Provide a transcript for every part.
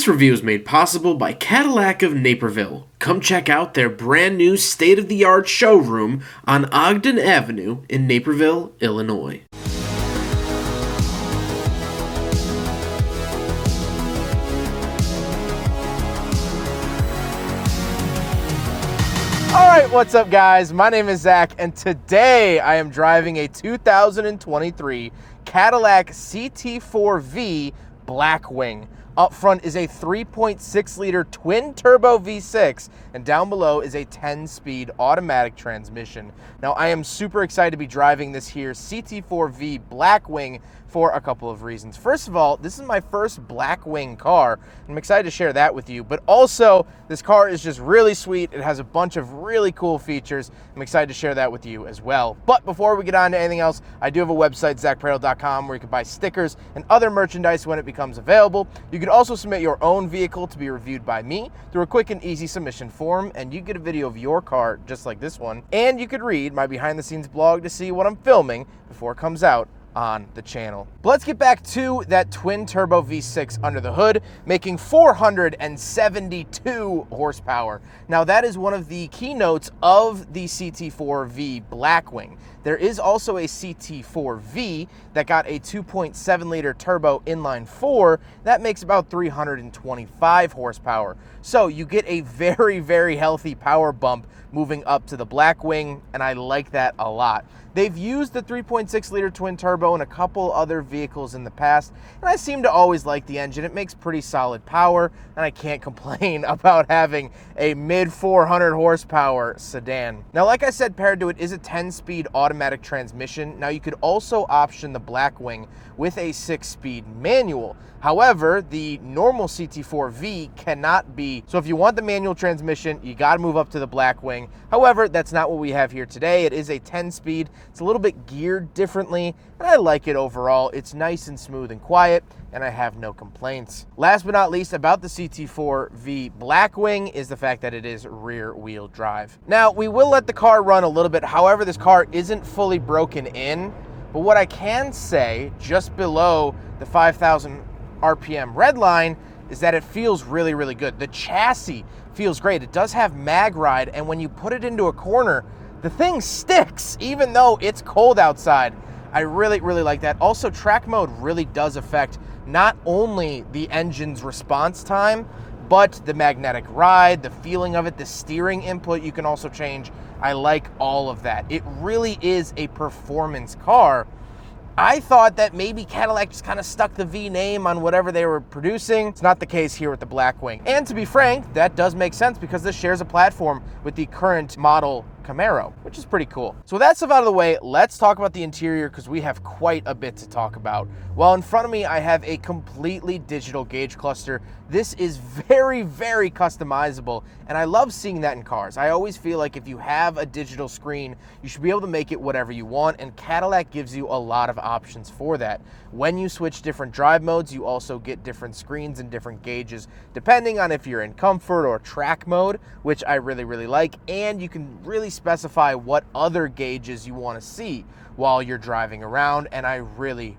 This review is made possible by Cadillac of Naperville. Come check out their brand new state-of-the-art showroom on Ogden Avenue in Naperville, Illinois. Alright, what's up guys? My name is Zach and today I am driving a 2023 Cadillac CT4V Blackwing. Up front is a 3.6 liter twin turbo V6 and down below is a 10-speed automatic transmission. Now I am super excited to be driving this here CT4V Blackwing for a couple of reasons. First of all, this is my first Blackwing car. I'm excited to share that with you, but also this car is just really sweet. It has a bunch of really cool features. I'm excited to share that with you as well. But before we get on to anything else, I do have a website, zachpareto.com, where you can buy stickers and other merchandise when it becomes available. You can also submit your own vehicle to be reviewed by me through a quick and easy submission form, and you get a video of your car just like this one. And you could read my behind the scenes blog to see what I'm filming before it comes out on the channel. But let's get back to that twin turbo V6 under the hood, making 472 horsepower. Now that is one of the keynotes of the CT4V Blackwing. There is also a CT4V that got a 2.7 liter turbo inline 4 that makes about 325 horsepower. So you get a very, very healthy power bump moving up to the Blackwing, and I like that a lot. They've used the 3.6 liter twin turbo in a couple other vehicles in the past, and I seem to always like the engine. It makes pretty solid power, and I can't complain about having a mid 400 horsepower sedan. Now, like I said, paired to it is a 10-speed automatic transmission. Now, you could also option the Blackwing with a 6-speed manual. However, the normal CT4V cannot be. So if you want the manual transmission, you got to move up to the Blackwing. However, that's not what we have here today. It is a 10-speed. It's a little bit geared differently, and I like it overall. It's nice and smooth and quiet, and I have no complaints. Last but not least about the CT4V Blackwing is the fact that it is rear-wheel drive. Now, we will let the car run a little bit. However, this car isn't fully broken in, but what I can say just below the 5,000 RPM red line is that it feels really, really good. The chassis feels great. It does have mag ride, and when you put it into a corner, the thing sticks even though it's cold outside. I really, really like that. Also, track mode really does affect not only the engine's response time, but the magnetic ride, the feeling of it, the steering input you can also change. I like all of that. It really is a performance car. I thought that maybe Cadillac just kind of stuck the V name on whatever they were producing. It's not the case here with the Blackwing. And to be frank, that does make sense because this shares a platform with the current model Camaro, which is pretty cool. So with that stuff out of the way, let's talk about the interior because we have quite a bit to talk about. Well, in front of me, I have a completely digital gauge cluster. This is very, very customizable, and I love seeing that in cars. I always feel like if you have a digital screen, you should be able to make it whatever you want, and Cadillac gives you a lot of options for that. When you switch different drive modes, you also get different screens and different gauges, depending on if you're in comfort or track mode, which I really, really like, and you can really specify what other gauges you want to see while you're driving around, and I really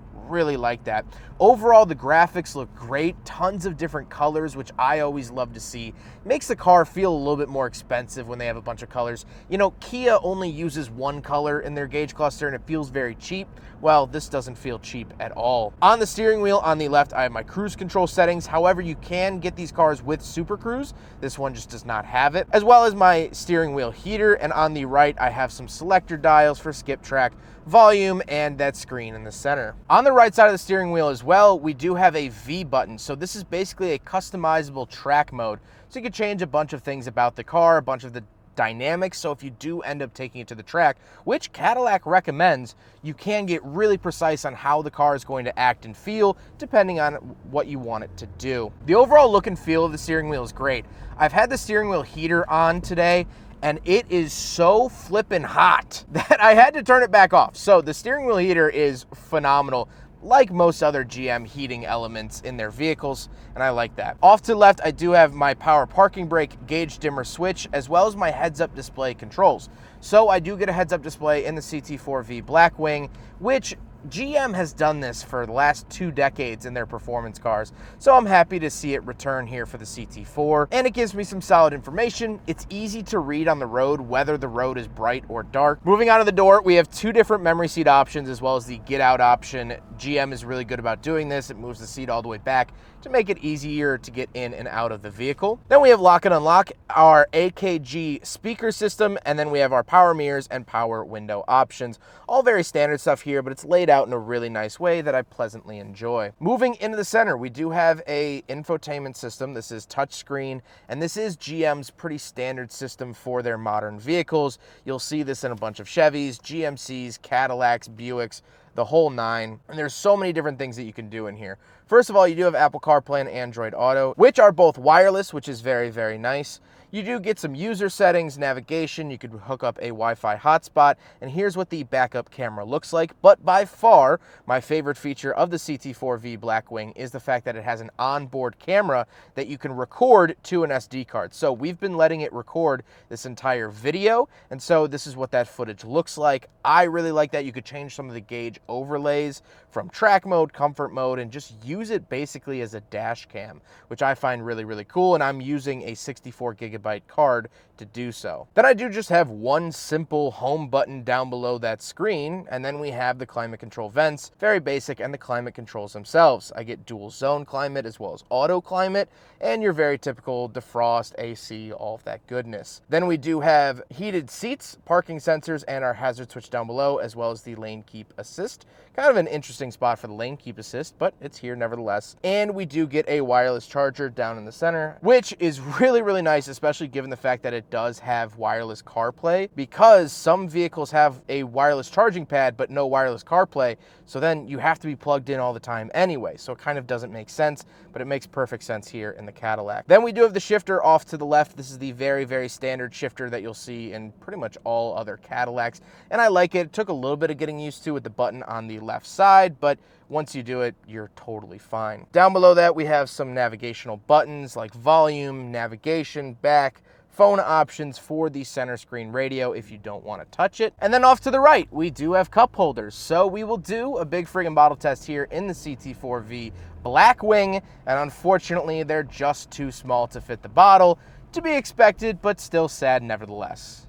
like that. Overall, the graphics look great. Tons of different colors, which I always love to see. Makes the car feel a little bit more expensive when they have a bunch of colors. You know, Kia only uses one color in their gauge cluster and it feels very cheap. Well, this doesn't feel cheap at all. On the steering wheel on the left, I have my cruise control settings. However, you can get these cars with Super Cruise. This one just does not have it, as well as my steering wheel heater. And on the right, I have some selector dials for skip track, volume, and that screen in the center. On the right side of the steering wheel as well, we do have a V button. So this is basically a customizable track mode. So you can change a bunch of things about the car, a bunch of the dynamics. So if you do end up taking it to the track, which Cadillac recommends, you can get really precise on how the car is going to act and feel depending on what you want it to do. The overall look and feel of the steering wheel is great. I've had the steering wheel heater on today and it is so flippin' hot that I had to turn it back off. So the steering wheel heater is phenomenal, like most other GM heating elements in their vehicles, and I like that. Off to the left, I do have my power parking brake, gauge dimmer switch, as well as my heads-up display controls. So I do get a heads-up display in the CT4V Blackwing, which GM has done this for the last 2 decades in their performance cars, so I'm happy to see it return here for the CT4, and it gives me some solid information. It's easy to read on the road whether the road is bright or dark. Moving on to the door, we have 2 different memory seat options as well as the get out option. GM is really good about doing this. It moves the seat all the way back to make it easier to get in and out of the vehicle. Then we have lock and unlock, our AKG speaker system, and then we have our power mirrors and power window options. All very standard stuff here, but it's laid out in a really nice way that I pleasantly enjoy. Moving into the center, we do have a infotainment system. This is touchscreen, and this is GM's pretty standard system for their modern vehicles. You'll see this in a bunch of Chevys, GMCs, Cadillacs, Buicks, the whole 9. And there's so many different things that you can do in here. First of all, you do have Apple CarPlay and Android Auto, which are both wireless, which is very, very nice. You do get some user settings, navigation, you could hook up a Wi-Fi hotspot, and here's what the backup camera looks like. But by far, my favorite feature of the CT4V Blackwing is the fact that it has an onboard camera that you can record to an SD card. So we've been letting it record this entire video, and so this is what that footage looks like. I really like that. You could change some of the gauge overlays from track mode, comfort mode, and just use it basically as a dash cam, which I find really, really cool, and I'm using a 64 gigabyte card to do so. Then I do just have one simple home button down below that screen, and then we have the climate control vents, very basic, and the climate controls themselves. I get dual zone climate as well as auto climate, and your very typical defrost, AC, all of that goodness. Then we do have heated seats, parking sensors, and our hazard switch down below, as well as the lane keep assist. Kind of an interesting spot for the lane keep assist, but it's here nevertheless. And we do get a wireless charger down in the center, which is really, really nice, especially given the fact that it does have wireless CarPlay, because some vehicles have a wireless charging pad but no wireless CarPlay, so then you have to be plugged in all the time anyway, so it kind of doesn't make sense, but it makes perfect sense here in the Cadillac. Then we do have the shifter off to the left. This is the very, very standard shifter that you'll see in pretty much all other Cadillacs, and I like it. It took a little bit of getting used to with the button on the left side, but once you do it, you're totally fine. Down below that, we have some navigational buttons like volume, navigation, back, phone options for the center screen radio if you don't want to touch it. And then off to the right, we do have cup holders. So we will do a big friggin' bottle test here in the CT4V Blackwing, and unfortunately, they're just too small to fit the bottle. To be expected, but still sad nevertheless.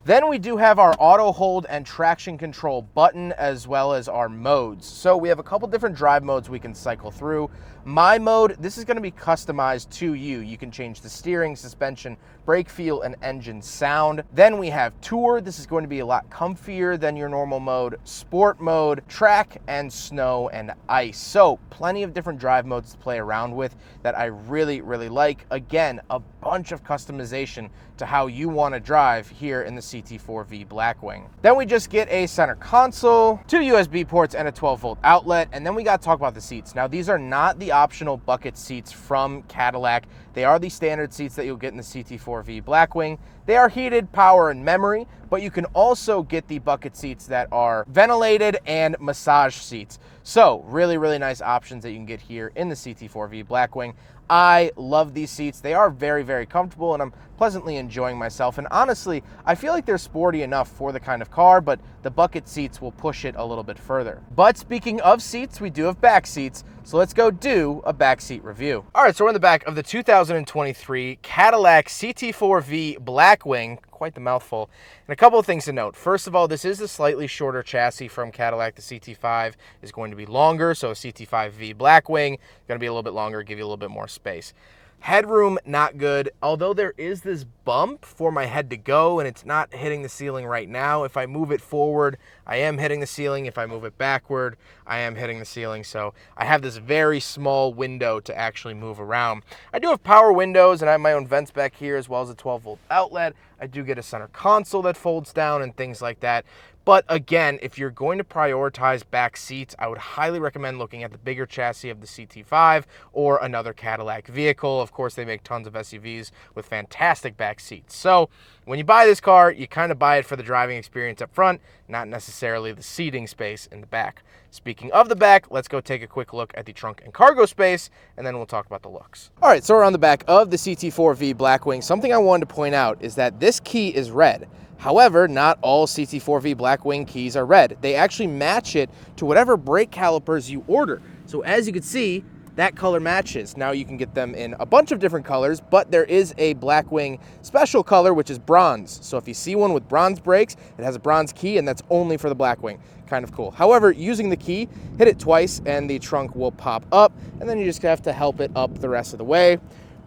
Then we do have our auto hold and traction control button, as well as our modes. So we have a couple different drive modes we can cycle through. My mode, this is going to be customized to you. You can change the steering, suspension, brake feel, and engine sound. Then we have Tour. This is going to be a lot comfier than your normal mode. Sport mode, track, and snow and ice. So plenty of different drive modes to play around with that I really, really like. Again, a bunch of customization to how you want to drive here in the CT4V Blackwing. Then we just get a center console, 2 USB ports, and a 12-volt outlet. And then we got to talk about the seats. Now, these are not the optional bucket seats from Cadillac. They are the standard seats that you'll get in the CT4V Blackwing. They are heated, power, and memory, but you can also get the bucket seats that are ventilated and massage seats. So really, really nice options that you can get here in the CT4V Blackwing. I love these seats. They are very, very comfortable, and I'm pleasantly enjoying myself. And honestly, I feel like they're sporty enough for the kind of car, but the bucket seats will push it a little bit further. But speaking of seats, we do have back seats, so let's go do a back seat review. All right, so we're in the back of the 2023 Cadillac CT4V Blackwing. Quite the mouthful. And a couple of things to note. First of all, this is a slightly shorter chassis from Cadillac. The CT5 is going to be longer, so a CT5V Blackwing is going to be a little bit longer, give you a little bit more space. Headroom, not good. Although there is this bump for my head to go, and it's not hitting the ceiling right now. If I move it forward, I am hitting the ceiling. If I move it backward, I am hitting the ceiling. So I have this very small window to actually move around. I do have power windows, and I have my own vents back here, as well as a 12-volt outlet. I do get a center console that folds down and things like that. But again, if you're going to prioritize back seats, I would highly recommend looking at the bigger chassis of the CT5 or another Cadillac vehicle. Of course, they make tons of SUVs with fantastic back seats. So when you buy this car, you kind of buy it for the driving experience up front, not necessarily the seating space in the back. Speaking of the back, let's go take a quick look at the trunk and cargo space, and then we'll talk about the looks. All right, so we're on the back of the CT4V Blackwing. Something I wanted to point out is that this key is red. However, not all CT4V Blackwing keys are red. They actually match it to whatever brake calipers you order. So as you can see, that color matches. Now you can get them in a bunch of different colors, but there is a Blackwing special color, which is bronze. So if you see one with bronze brakes, it has a bronze key, and that's only for the Blackwing. Kind of cool. However, using the key, hit it twice and the trunk will pop up, and then you just have to help it up the rest of the way.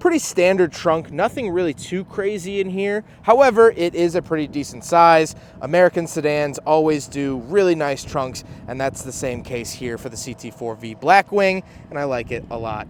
Pretty standard trunk, nothing really too crazy in here. However, it is a pretty decent size. American sedans always do really nice trunks, and that's the same case here for the CT4V Blackwing, and I like it a lot.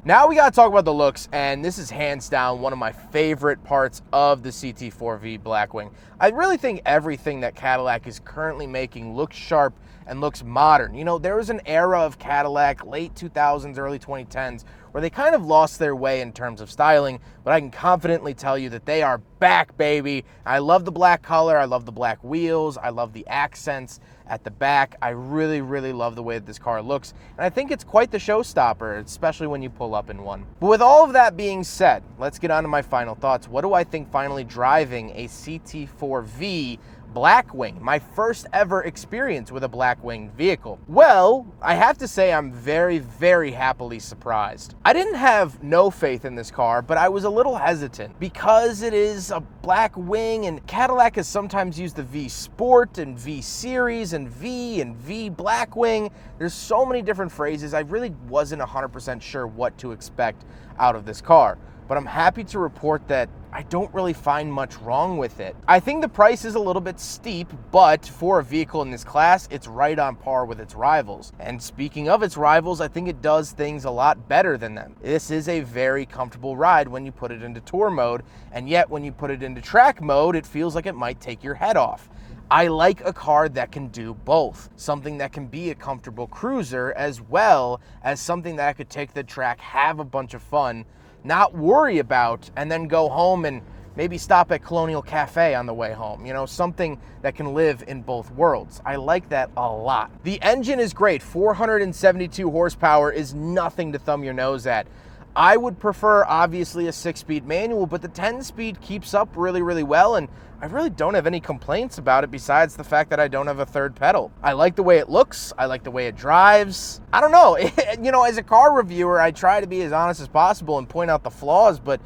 Now we gotta talk about the looks, and this is hands down one of my favorite parts of the CT4V Blackwing. I really think everything that Cadillac is currently making looks sharp and looks modern. You know, there was an era of Cadillac, late 2000s, early 2010s, where they kind of lost their way in terms of styling, but I can confidently tell you that they are back, baby. I love the black color, I love the black wheels, I love the accents at the back. I really, really love the way that this car looks, and I think it's quite the showstopper, especially when you pull up in one. But with all of that being said, let's get on to my final thoughts. What do I think finally driving a CT4V Blackwing, my first ever experience with a Blackwing vehicle? Well, I have to say I'm very, very happily surprised. I didn't have no faith in this car, but I was a little hesitant because it is a Blackwing, and Cadillac has sometimes used the V Sport and V Series and V Blackwing. There's so many different phrases. I really wasn't 100% sure what to expect out of this car, but I'm happy to report that I don't really find much wrong with it. I think the price is a little bit steep, but for a vehicle in this class, it's right on par with its rivals. And speaking of its rivals, I think it does things a lot better than them. This is a very comfortable ride when you put it into tour mode, and yet when you put it into track mode, it feels like it might take your head off. I like a car that can do both, something that can be a comfortable cruiser as well as something that I could take the track, have a bunch of fun, not worry about, and then go home and maybe stop at Colonial Cafe on the way home. You know, something that can live in both worlds. I like that a lot. The engine is great. 472 horsepower is nothing to thumb your nose at. I would prefer, obviously, a 6-speed manual, but the 10-speed keeps up really, really well, and I really don't have any complaints about it besides the fact that I don't have a third pedal. I like the way it looks. I like the way it drives. I don't know. You know, as a car reviewer, I try to be as honest as possible and point out the flaws, but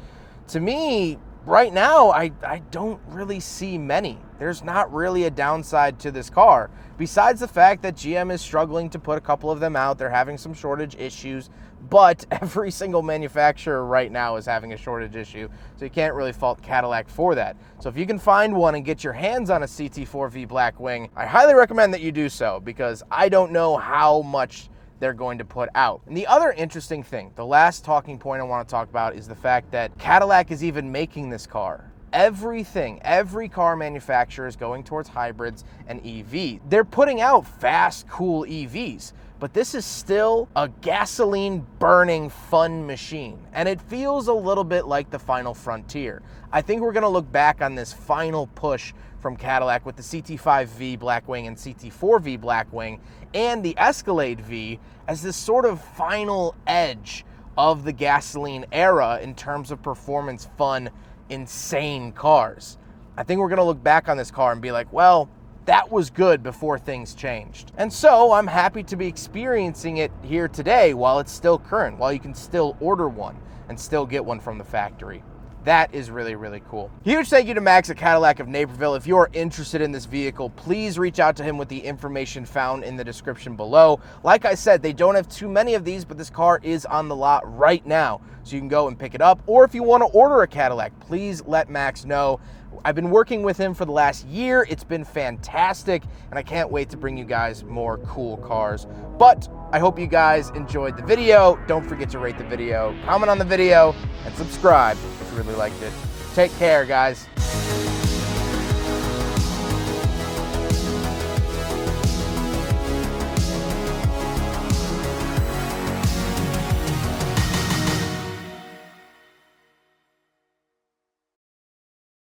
to me, right now, I don't really see many. There's not really a downside to this car, besides the fact that GM is struggling to put a couple of them out. They're having some shortage issues, but every single manufacturer right now is having a shortage issue, so you can't really fault Cadillac for that. So if you can find one and get your hands on a CT4V Blackwing, I highly recommend that you do so, because I don't know how much they're going to put out. And the other interesting thing, the last talking point I want to talk about, is the fact that Cadillac is even making this car. Every car manufacturer is going towards hybrids and EV. They're putting out fast, cool EVs, but this is still a gasoline burning fun machine. And it feels a little bit like the final frontier. I think we're gonna look back on this final push from Cadillac with the CT5V Blackwing and CT4V Blackwing and the Escalade V as this sort of final edge of the gasoline era in terms of performance, fun, insane cars. I think we're gonna look back on this car and be like, well, that was good before things changed. And so I'm happy to be experiencing it here today while it's still current, while you can still order one and still get one from the factory. That is really, really cool. Huge thank you to Max at Cadillac of Naperville. If you're interested in this vehicle, please reach out to him with the information found in the description below. Like I said, they don't have too many of these, but this car is on the lot right now, so you can go and pick it up. Or if you want to order a Cadillac, please let Max know. I've been working with him for the last year. It's been fantastic, and I can't wait to bring you guys more cool cars. But I hope you guys enjoyed the video. Don't forget to rate the video, comment on the video, and subscribe if you really liked it. Take care, guys.